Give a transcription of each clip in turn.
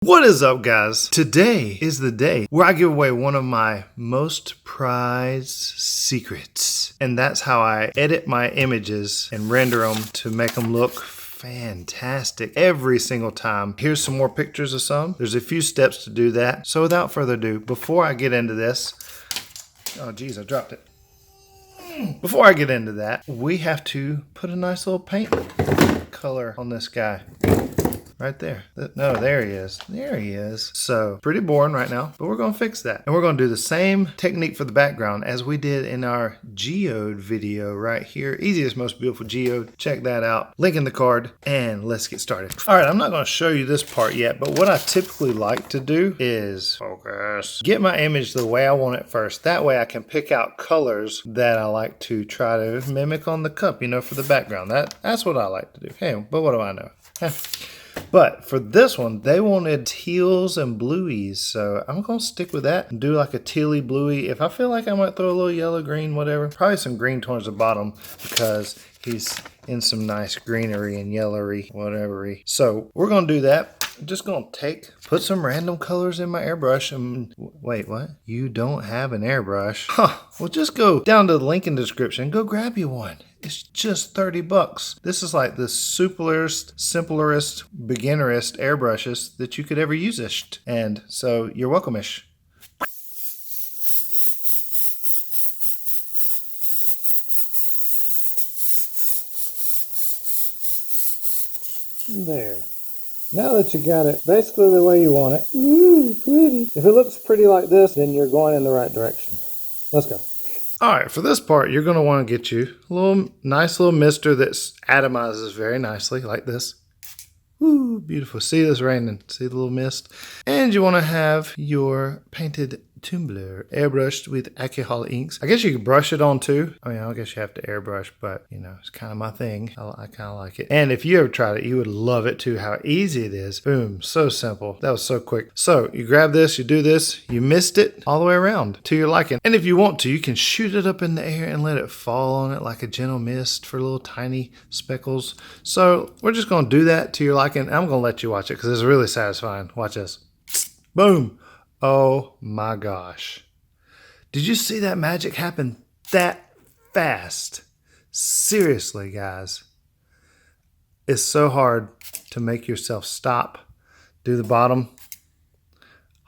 What is up, guys? Today is the day where I give away one of my most prized secrets. And that's how I edit my images and render them to make them look fantastic every single time. Here's some more pictures of some. There's a few steps to do that. So without further ado, before I get into this, oh geez, I dropped it. Before I get into that, we have to put a nice little paint color on this guy. Right there. No, there he is. There he is. So, pretty boring right now, but we're going to fix that. And we're going to do the same technique for the background as we did in our geode video right here. Easiest, most beautiful geode. Check that out. Link in the card, and let's get started. All right, I'm not going to show you this part yet, but what I typically like to do is focus. Get my image the way I want it first. That way I can pick out colors that I like to try to mimic on the cup, you know, for the background. That's what I like to do. Hey, but what do I know? But for this one, they wanted teals and blueies, so I'm going to stick with that and do like a tealy bluey. If I feel like I might throw a little yellow, green, whatever, probably some green towards the bottom because he's in some nice greenery and yellowy, whatever-y. So we're going to do that. I'm just going to put some random colors in my airbrush and wait, what? You don't have an airbrush? Huh. Well, just go down to the link in the description. Go grab you one. It's just 30 bucks. This is like the simplest, beginnerest airbrushes that you could ever use-ish. And so you're welcome-ish. There. Now that you got it basically the way you want it. Ooh, pretty. If it looks pretty like this, then you're going in the right direction. Let's go. All right, for this part, you're going to want to get you a nice little mister that atomizes very nicely, like this. Ooh, beautiful. See this raining? See the little mist? And you want to have your painted Tumbler airbrushed with alcohol inks. I guess you could brush it on too. I mean, I guess you have to airbrush, but you know, it's kind of my thing. I kind of like it. And if you ever tried it, you would love it too, how easy it is. Boom, so simple. That was so quick. So you grab this, you do this, you mist it all the way around to your liking. And if you want to, you can shoot it up in the air and let it fall on it like a gentle mist for little tiny speckles. So we're just going to do that to your liking. I'm going to let you watch it because it's really satisfying. Watch this. Boom. Oh my gosh. Did you see that magic happen that fast? Seriously, guys. It's so hard to make yourself stop. Do the bottom.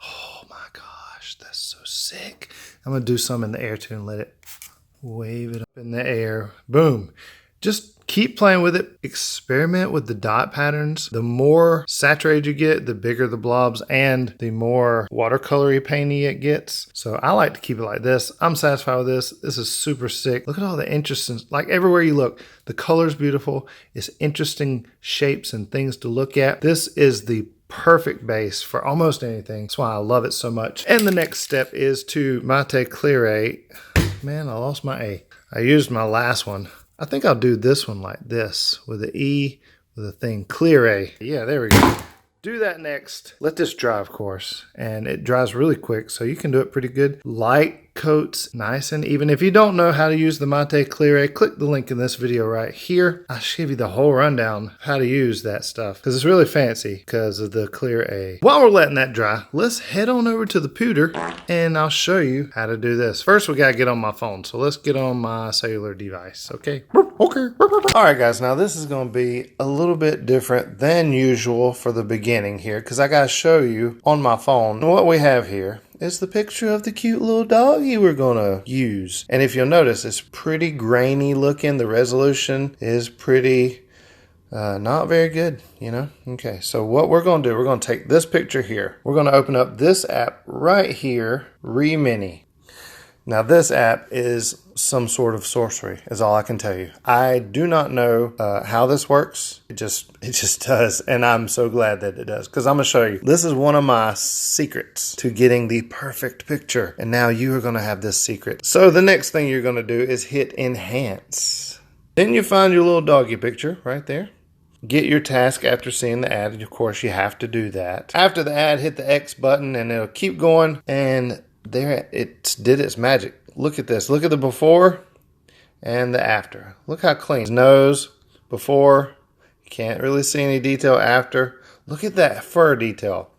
Oh my gosh, that's so sick. I'm going to do some in the air too and let it wave it up in the air. Boom. Just keep playing with it. Experiment with the dot patterns. The more saturated you get, the bigger the blobs and the more watercolory painty it gets. So I like to keep it like this. I'm satisfied with this. This is super sick. Look at all the interesting, like everywhere you look, the color's beautiful. It's interesting shapes and things to look at. This is the perfect base for almost anything. That's why I love it so much. And the next step is to mate clear. Man, I lost my A. I used my last one. I think I'll do this one like this with the E with a thing. Clear A. Yeah, there we go. Do that next. Let this dry, of course. And it dries really quick, so you can do it pretty good. Light coats, nice and even. If you don't know how to use the Mate Clear A, click the link in this video right here. I'll give you the whole rundown of how to use that stuff because it's really fancy because of the Clear A. While we're letting that dry, let's head on over to the pewter and I'll show you how to do this. First, we got to get on my phone. So let's get on my cellular device, okay? Okay. All right, guys. Now, this is going to be a little bit different than usual for the beginning here because I got to show you on my phone what we have here. Is the picture of the cute little doggy we're gonna use. And if you'll notice, it's pretty grainy looking. The resolution is pretty not very good, you know? Okay, so what we're gonna do, we're gonna take this picture here. We're gonna open up this app right here, Remini. Now this app is some sort of sorcery, is all I can tell you. I do not know how this works. It just does, and I'm so glad that it does, because I'm going to show you. This is one of my secrets to getting the perfect picture, and now you are going to have this secret. So the next thing you're going to do is hit Enhance. Then you find your little doggy picture right there. Get your task after seeing the ad, and of course you have to do that. After the ad, hit the X button, and it'll keep going, and there it did its magic. Look at this. Look at the before and the after. Look how clean. His nose before. You can't really see any detail after. Look at that fur detail.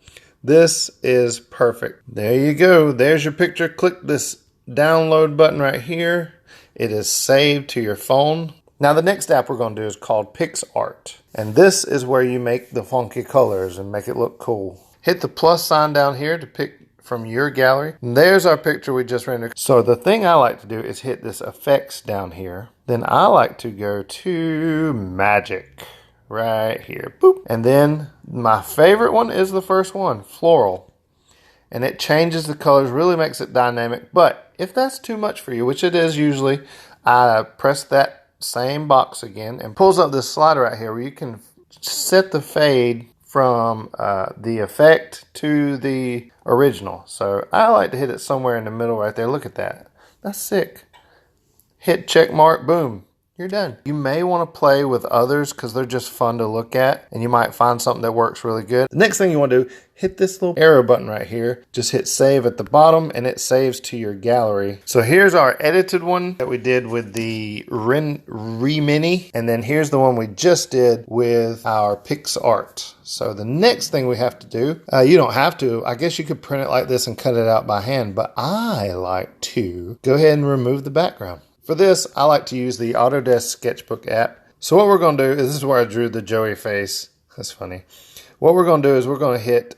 This is perfect. There you go. There's your picture. Click this download button right here. It is saved to your phone. Now the next app we're going to do is called PixArt. And this is where you make the funky colors and make it look cool. Hit the plus sign down here to pick from your gallery. And there's our picture we just rendered. So the thing I like to do is hit this effects down here. Then I like to go to magic right here. Boop. And then my favorite one is the first one, floral. And it changes the colors, really makes it dynamic. But if that's too much for you, which it is usually, I press that same box again and pulls up this slider right here where you can set the fade from the effect to the original. So I like to hit it somewhere in the middle right there. Look at that. That's sick. Hit check mark, boom. You're done. You may want to play with others because they're just fun to look at and you might find something that works really good. The next thing you want to do, hit this little arrow button right here. Just hit save at the bottom and it saves to your gallery. So here's our edited one that we did with the Remini. And then here's the one we just did with our PixArt. So the next thing we have to do, you don't have to. I guess you could print it like this and cut it out by hand. But I like to go ahead and remove the background. For this, I like to use the Autodesk Sketchbook app. So what we're going to do is, this is where I drew the Joey face. That's funny. What we're going to do is we're going to hit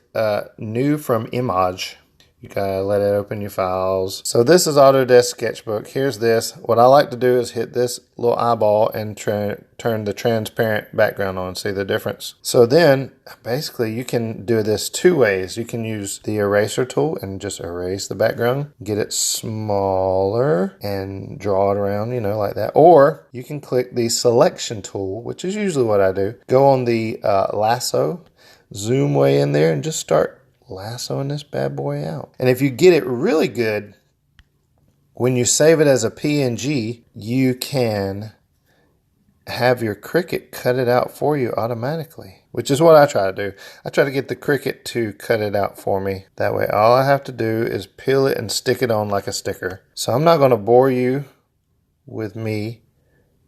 new from image. You gotta let it open your files. So this is Autodesk Sketchbook. Here's this. What I like to do is hit this little eyeball and turn the transparent background on. See the difference? So then basically you can do this two ways. You can use the eraser tool and just erase the background, get it smaller and draw it around, you know, like that. Or you can click the selection tool, which is usually what I do. Go on the lasso, zoom way in there and just start lassoing this bad boy out. And if you get it really good, when you save it as a PNG, you can have your Cricut cut it out for you automatically, which is what I try to do. I try to get the Cricut to cut it out for me. That way all I have to do is peel it and stick it on like a sticker. So I'm not going to bore you with me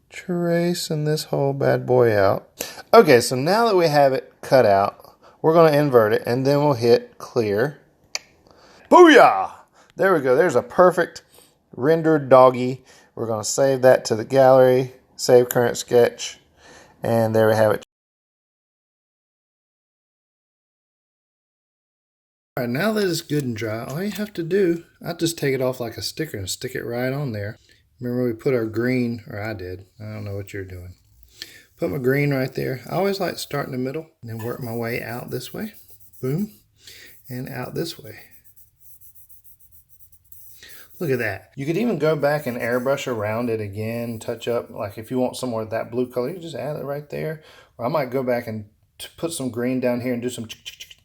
tracing this whole bad boy out. Okay, so now that we have it cut out, we're going to invert it and then we'll hit clear. Booyah! There we go. There's a perfect rendered doggy. We're going to save that to the gallery, save current sketch, and there we have it. All right, now that it's good and dry, all you have to do, I just take it off like a sticker and stick it right on there. Remember we put our green, or I did. I don't know what you're doing. Put my green right there. I always like to start in the middle and then work my way out this way. Boom. And out this way. Look at that. You could even go back and airbrush around it again, touch up. Like if you want somewhere with that blue color, you just add it right there. Or I might go back and put some green down here and do some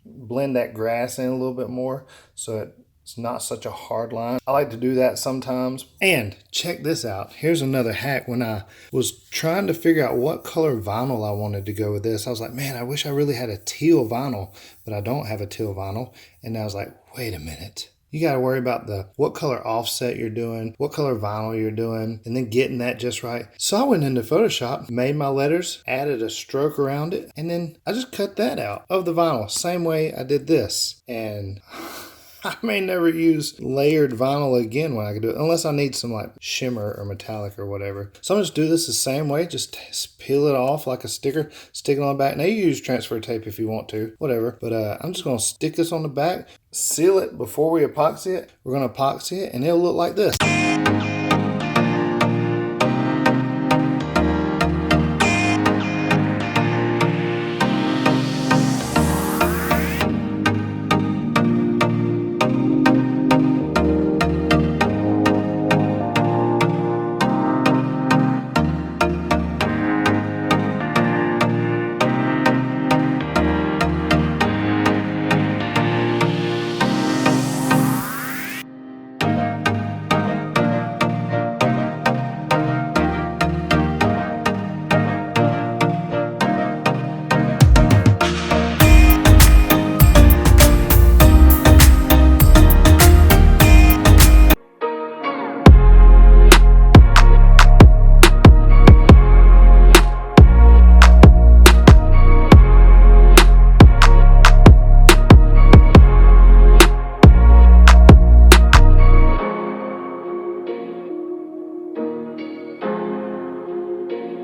blend that grass in a little bit more so it's not such a hard line. I like to do that sometimes. And check this out. Here's another hack. When I was trying to figure out what color vinyl I wanted to go with this, I was like, man, I wish I really had a teal vinyl, but I don't have a teal vinyl. And I was like, wait a minute. You got to worry about what color offset you're doing, what color vinyl you're doing, and then getting that just right. So I went into Photoshop, made my letters, added a stroke around it, and then I just cut that out of the vinyl. Same way I did this. And I may never use layered vinyl again when I can do it, unless I need some like shimmer or metallic or whatever. So I'm just do this the same way, just peel it off like a sticker, stick it on the back. Now you use transfer tape if you want to, whatever. But I'm just gonna stick this on the back, seal it before we epoxy it. We're gonna epoxy it and it'll look like this.